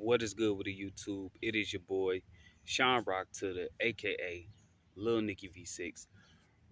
What is good with the YouTube? It is your boy, Sean Rock to the aka Lil Nicky V6,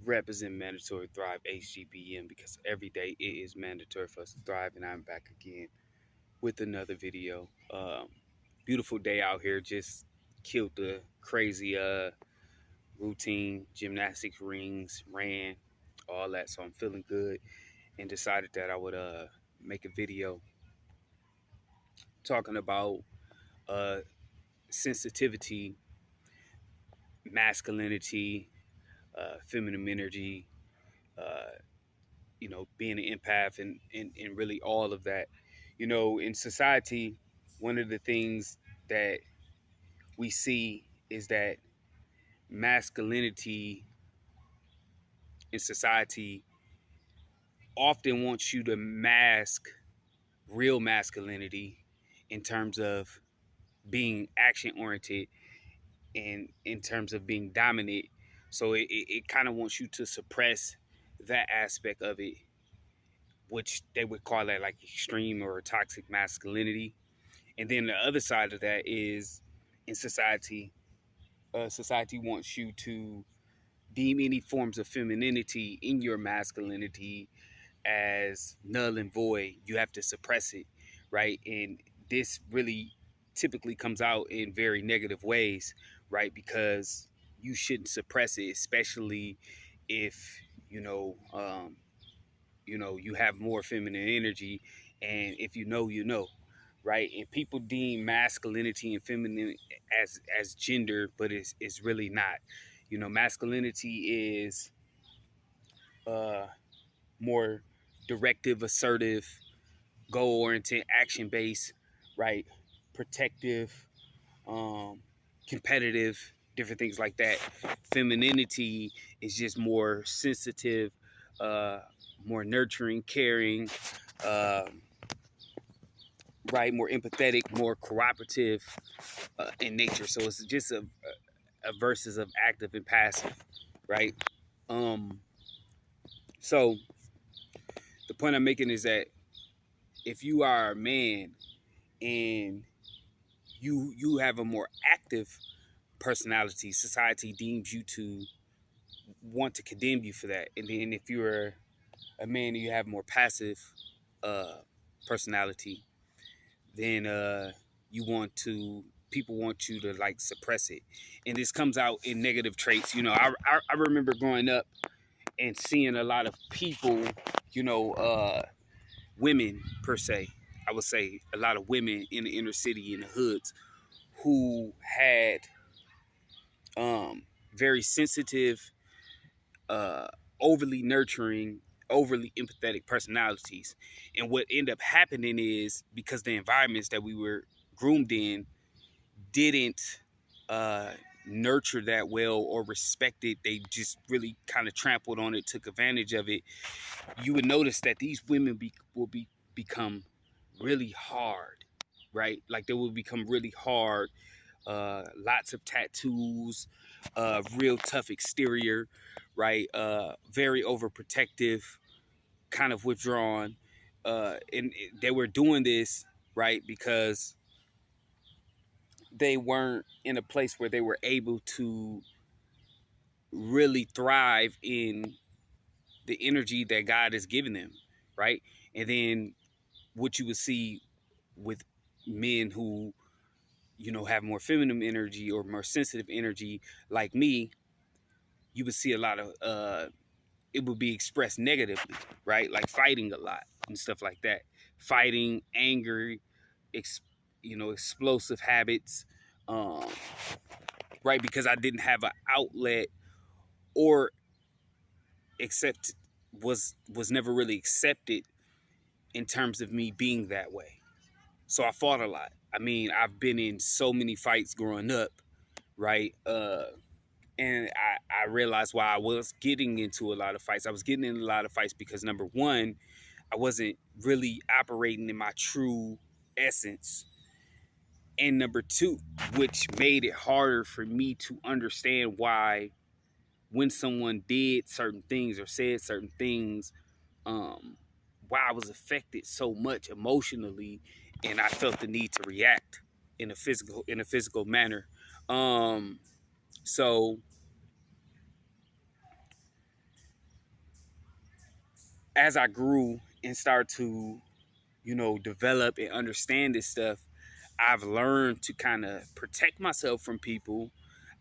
represent Mandatory Thrive HGBM because every day it is mandatory for us to thrive, and I'm back again with another video. Beautiful day out here, just killed the crazy routine, gymnastics rings, ran, all that. So I'm feeling good and decided that I would make a video talking about uh sensitivity, masculinity, feminine energy, uh, being an empath and really all of that. In society, one of the things that we see is that masculinity in society often wants you to mask real masculinity in terms of being action oriented and in terms of being dominant. So it kind of wants you to suppress that aspect of it, which they would call that like extreme or toxic masculinity. And then the other side of that is in society, society wants you to deem any forms of femininity in your masculinity as null and void. You have to suppress it, right? And this really typically comes out in very negative ways, right? Because you shouldn't suppress it, especially if you have more feminine energy, and if right? And people deem masculinity and feminine as gender, but it's really not. Masculinity is uh more directive, assertive, goal oriented, action based, right? Protective, um, competitive, different things like that. Femininity is just more sensitive, uh, more nurturing, caring, uh, right? More empathetic, more cooperative in nature. So it's just a versus of active and passive, right? Um, so the point I'm making is that if you are a man and you have a more active personality, society deems you to want to condemn you for that. And then if you're a man and you have more passive uh, personality, then you want to people want you to like suppress it, and this comes out in negative traits. I remember growing up and seeing a lot of people, women per se. I would say a lot of women in the inner city, in the hoods, who had very sensitive, uh, overly nurturing, overly empathetic personalities. And what ended up happening is because the environments that we were groomed in didn't uh, nurture that well or respect it, they just really kind of trampled on it, took advantage of it. You would notice that these women will become really hard, right? Like they will become really hard, lots of tattoos, real tough exterior, right? Very overprotective, kind of withdrawn. And they were doing this, right, because they weren't in a place where they were able to really thrive in the energy that God has given them, right? And then what you would see with men who have more feminine energy or more sensitive energy like me, you would see a lot of it would be expressed negatively, right? Like fighting a lot and stuff like that. Fighting, angry, explosive habits, um, right? Because I didn't have an outlet, or accept was never really accepted in terms of me being that way. So I fought a lot. I mean, I've been in so many fights growing up, right? And I realized why I was getting into a lot of fights. I was getting in a lot of fights because number one, I wasn't really operating in my true essence. And number two, which made it harder for me to understand why when someone did certain things or said certain things, why I was affected so much emotionally and I felt the need to react. in a physical manner. So as I grew and started to, develop and understand this stuff, I've learned to kind of protect myself from people.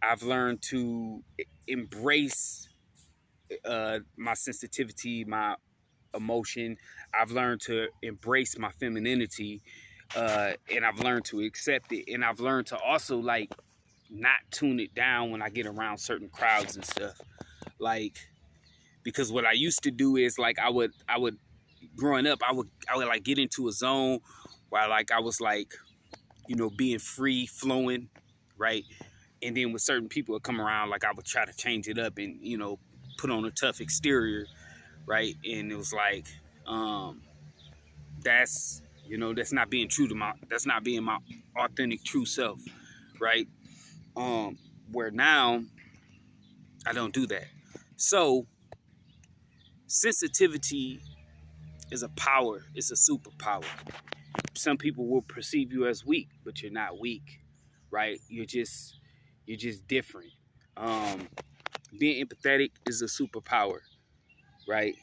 I've learned to embrace my sensitivity, my emotion. I've learned to embrace my femininity, and I've learned to accept it. And I've learned to also like not tune it down when I get around certain crowds and stuff. Like, because what I used to do is like I would growing up I would like get into a zone where like I was like, being free flowing, right? And then with certain people that come around, like I would try to change it up and put on a tough exterior, right? And it was like, that's that's not being true to that's not being my authentic true self, right? Where now I don't do that. So sensitivity is a power. It's a superpower. Some people will perceive you as weak, but you're not weak, right? You're just different. Um, Being empathetic is a superpower, right?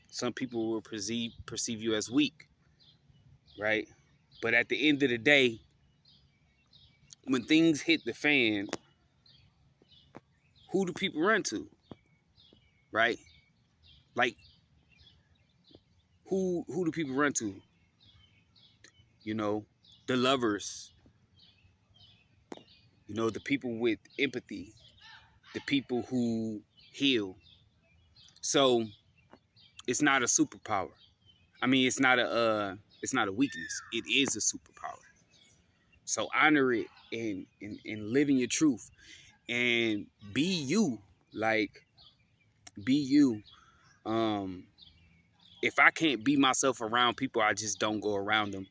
Some people will perceive you as weak, right? But at the end of the day, when things hit the fan, who do people run to, right? Like, who do people run to? The lovers, the people with empathy, the people who heal. So it's not a superpower. I mean, it's not a weakness. It is a superpower. So honor it and live in your truth and be you. Like, be you. Um, if I can't be myself around people, I just don't go around them.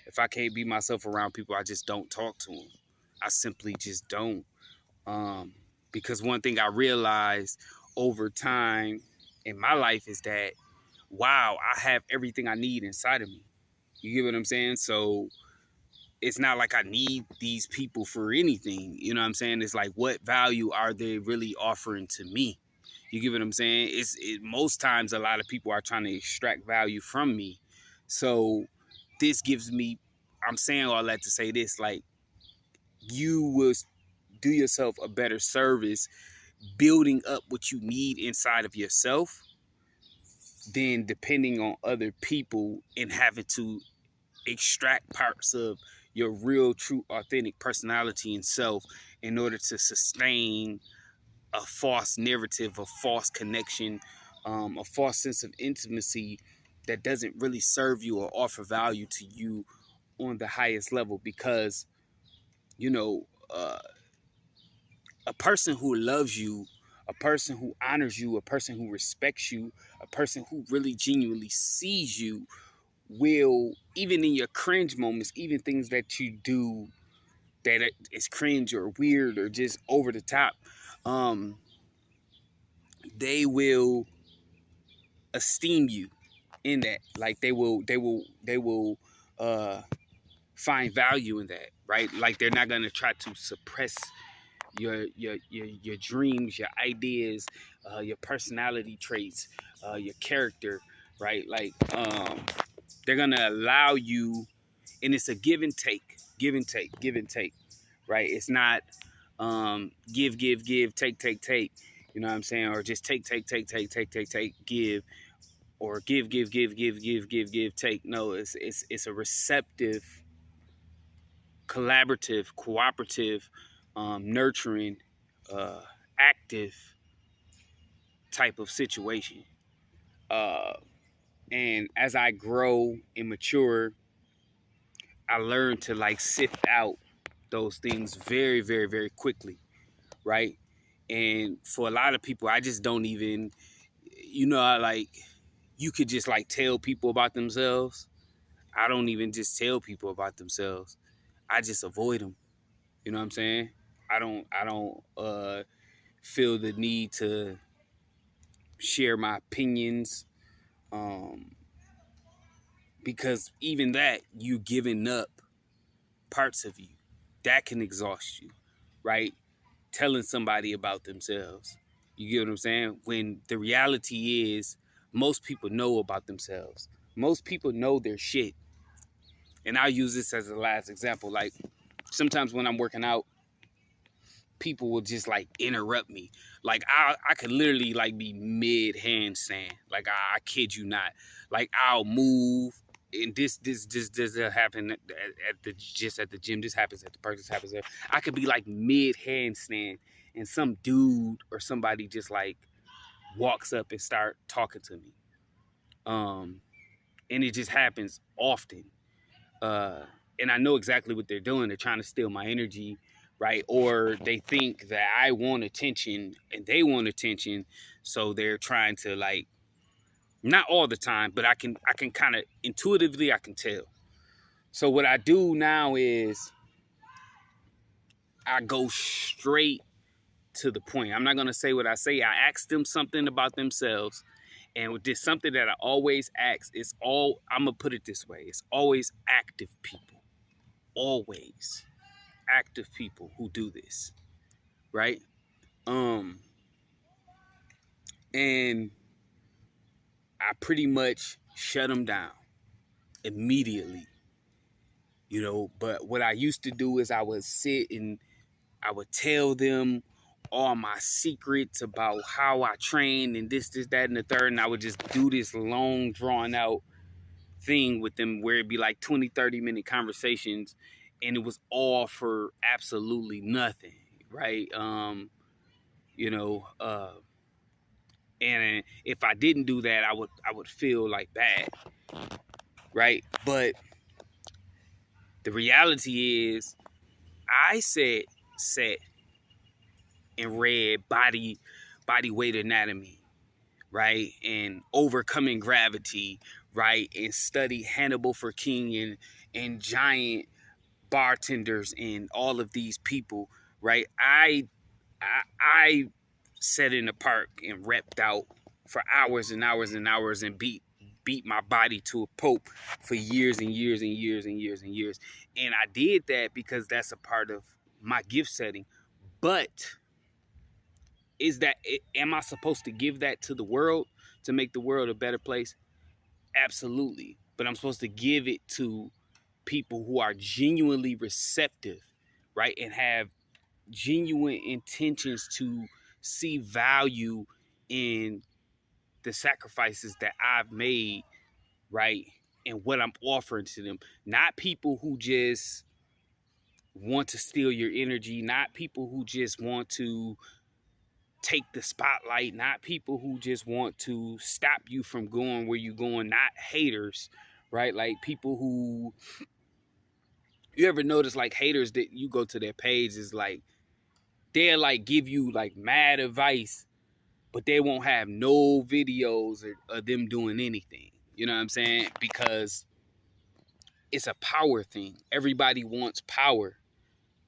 If I can't be myself around people, I just don't talk to them. I simply just don't. Um, because one thing I realized over time in my life is that, wow, I have everything I need inside of me. You get what I'm saying? So it's not like I need these people for anything. You know what I'm saying? It's like, what value are they really offering to me? You get what I'm saying? Most times a lot of people are trying to extract value from me. So this gives me, I'm saying all that to say this, like, you will do yourself a better service building up what you need inside of yourself than depending on other people and having to extract parts of your real, true, authentic personality and self in order to sustain a false narrative, a false connection, a false sense of intimacy that doesn't really serve you or offer value to you on the highest level. Because, you know, uh, a person who loves you, a person who honors you, a person who respects you, a person who really genuinely sees you will, even in your cringe moments, even things that you do that is cringe or weird or just over the top, um, they will esteem you in that. Like, they will find value in that, right? Like, they're not gonna try to suppress your dreams, your ideas, your personality traits, your character, right? Like, they're gonna allow you, and it's a give and take, give and take, give and take, right? It's not give, give, give, take. You know what I'm saying? Or just take, give, or give, take. No, it's a receptive, collaborative, cooperative, nurturing, uh, active type of situation. Uh, and as I grow and mature, I learn to like sift out those things very, very, very quickly, right? And for a lot of people, I just don't even, I like, you could just like tell people about themselves. I don't even just tell people about themselves. I just avoid them. You know what I'm saying? I don't feel the need to share my opinions, um, because even that, you giving up parts of you. that can exhaust you, right? Telling somebody about themselves. You get what I'm saying? When the reality is most people know about themselves. Most people know their shit. And I'll use this as the last example. Like sometimes when I'm working out, people will just like interrupt me. Like I could literally like be mid handstand. Like I kid you not. Like I'll move, and this happen at the just at the gym. This happens at the park. This happens there. I could be like mid handstand, and some dude or somebody just like walks up and start talking to me. And it just happens often. And I know exactly what they're doing. They're trying to steal my energy, right? Or they think that I want attention and they want attention, so they're trying to like, not all the time, but I can kind of intuitively I can tell. So what I do now is I go straight to the point. I'm not gonna say what I say. I ask them something about themselves, and with this something that I always ask, it's all, I'm gonna put it this way: it's always active people, always active people who do this, right? And I pretty much shut them down immediately, you know. But what I used to do is I would sit and I would tell them all my secrets about how I train and this, that, and the third. And I would just do this long, drawn out thing with them where it'd be like 20, 30-minute conversations. And it was all for absolutely nothing, right? You know, and if I didn't do that, I would feel like bad, right? But the reality is, I sat and read body weight anatomy, right, and overcoming gravity, right, and study Hannibal for King and giant bartenders and all of these people, right? I sat in the park and repped out for hours and hours and hours and beat my body to a pulp for years and years and years and years and years. And I did that because that's a part of my gift setting. But am I supposed to give that to the world to make the world a better place? Absolutely. But I'm supposed to give it to people who are genuinely receptive, right? And have genuine intentions to see value in the sacrifices that I've made, right? And what I'm offering to them. Not people who just want to steal your energy, not people who just want to take the spotlight, not people who just want to stop you from going where you're going, not haters, right? Like people who, you ever notice like haters that you go to their page is like, they'll like give you like mad advice, but they won't have no videos of them doing anything. You know what I'm saying? Because it's a power thing. Everybody wants power,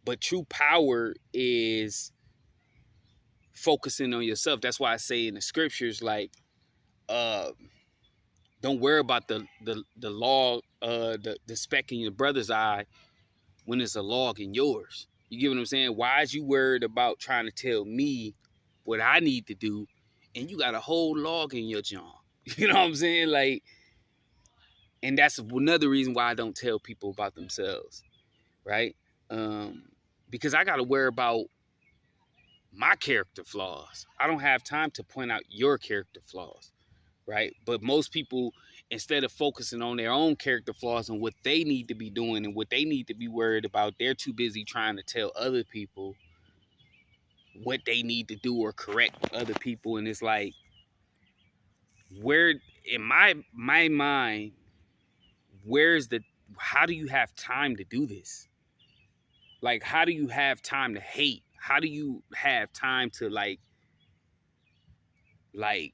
but true power is focusing on yourself. That's why I say in the scriptures, like, don't worry about the log, the speck in your brother's eye when it's a log in yours. You get what I'm saying? Why is you worried about trying to tell me what I need to do, and you got a whole log in your jaw? You know what I'm saying? Like, and that's another reason why I don't tell people about themselves, right? Because I got to worry about my character flaws. I don't have time to point out your character flaws, right? But most people, instead of focusing on their own character flaws and what they need to be doing and what they need to be worried about, they're too busy trying to tell other people what they need to do or correct other people. And it's like, where in my mind, how do you have time to do this? Like, how do you have time to hate? How do you have time to like like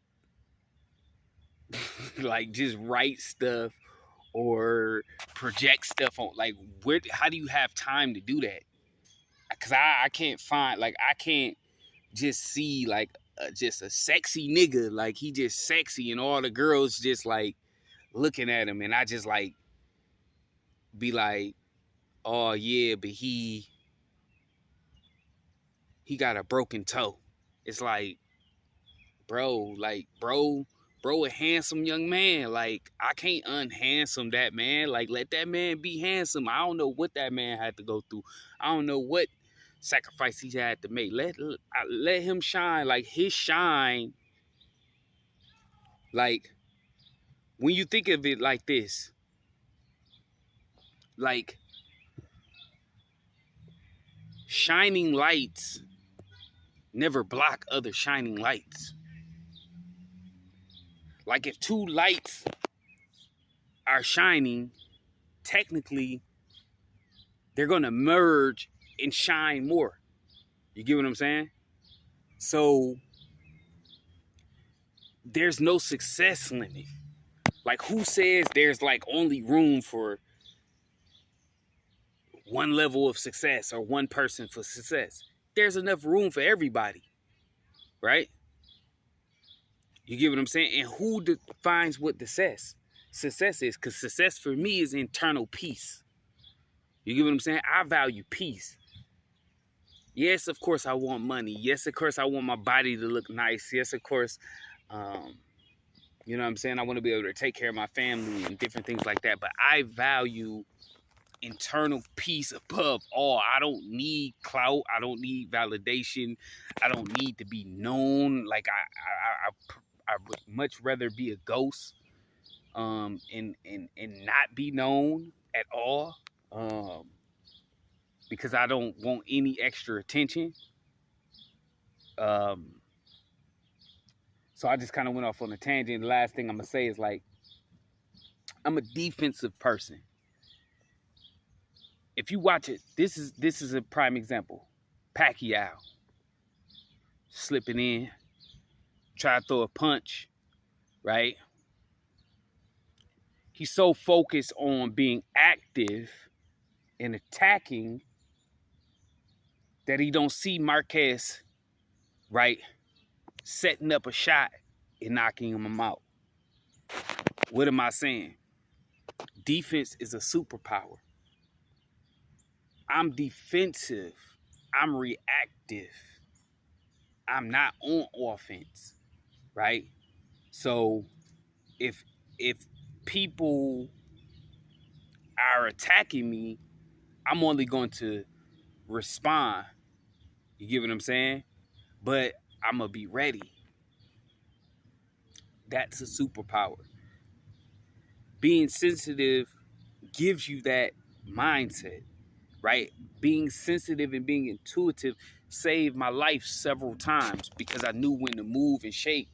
just write stuff or project stuff on, like, how do you have time to do that? Because I can't find, like, I can't just see like just a sexy nigga, like he just sexy and all the girls just like looking at him, and I just like be like, oh yeah, but he he got a broken toe. It's like, bro, a handsome young man. Like, I can't unhandsome that man. Like, let that man be handsome. I don't know what that man had to go through. I don't know what sacrifice he had to make. Let him shine. Like, his shine, like, when you think of it like this, like, shining lights never block other shining lights. Like, if two lights are shining, technically they're gonna merge and shine more. You get what I'm saying? So there's no success limit. Like, who says there's like only room for one level of success or one person for success? There's enough room for everybody, right? You get what I'm saying? And who defines what success is? Because success for me is internal peace. You get what I'm saying? I value peace. Yes, of course I want money. Yes, of course I want my body to look nice. Yes, of course, you know what I'm saying? I want to be able to take care of my family and different things like that. But I value internal peace above all. I don't need clout. I don't need validation. I don't need to be known. Like, I would much rather be a ghost, and not be known at all, because I don't want any extra attention. So I just kind of went off on a tangent. The last thing I'm gonna say is, like, I'm a defensive person. If you watch it, this is a prime example. Pacquiao slipping in, try to throw a punch, right? He's so focused on being active and attacking that he don't see Marquez, right, setting up a shot and knocking him out. What am I saying? Defense is a superpower. I'm defensive. I'm reactive. I'm not on offense, right? So if people are attacking me, I'm only going to respond. You get what I'm saying? But I'm going to be ready. That's a superpower. Being sensitive gives you that mindset, right? Being sensitive and being intuitive saved my life several times because I knew when to move and shake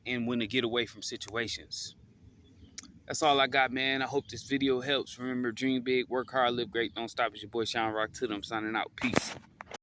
and when to get away from situations. That's all I got, man. I hope this video helps. Remember, dream big, work hard, live great, don't stop. It's your boy Sean Rock Tittle. I'm signing out. Peace.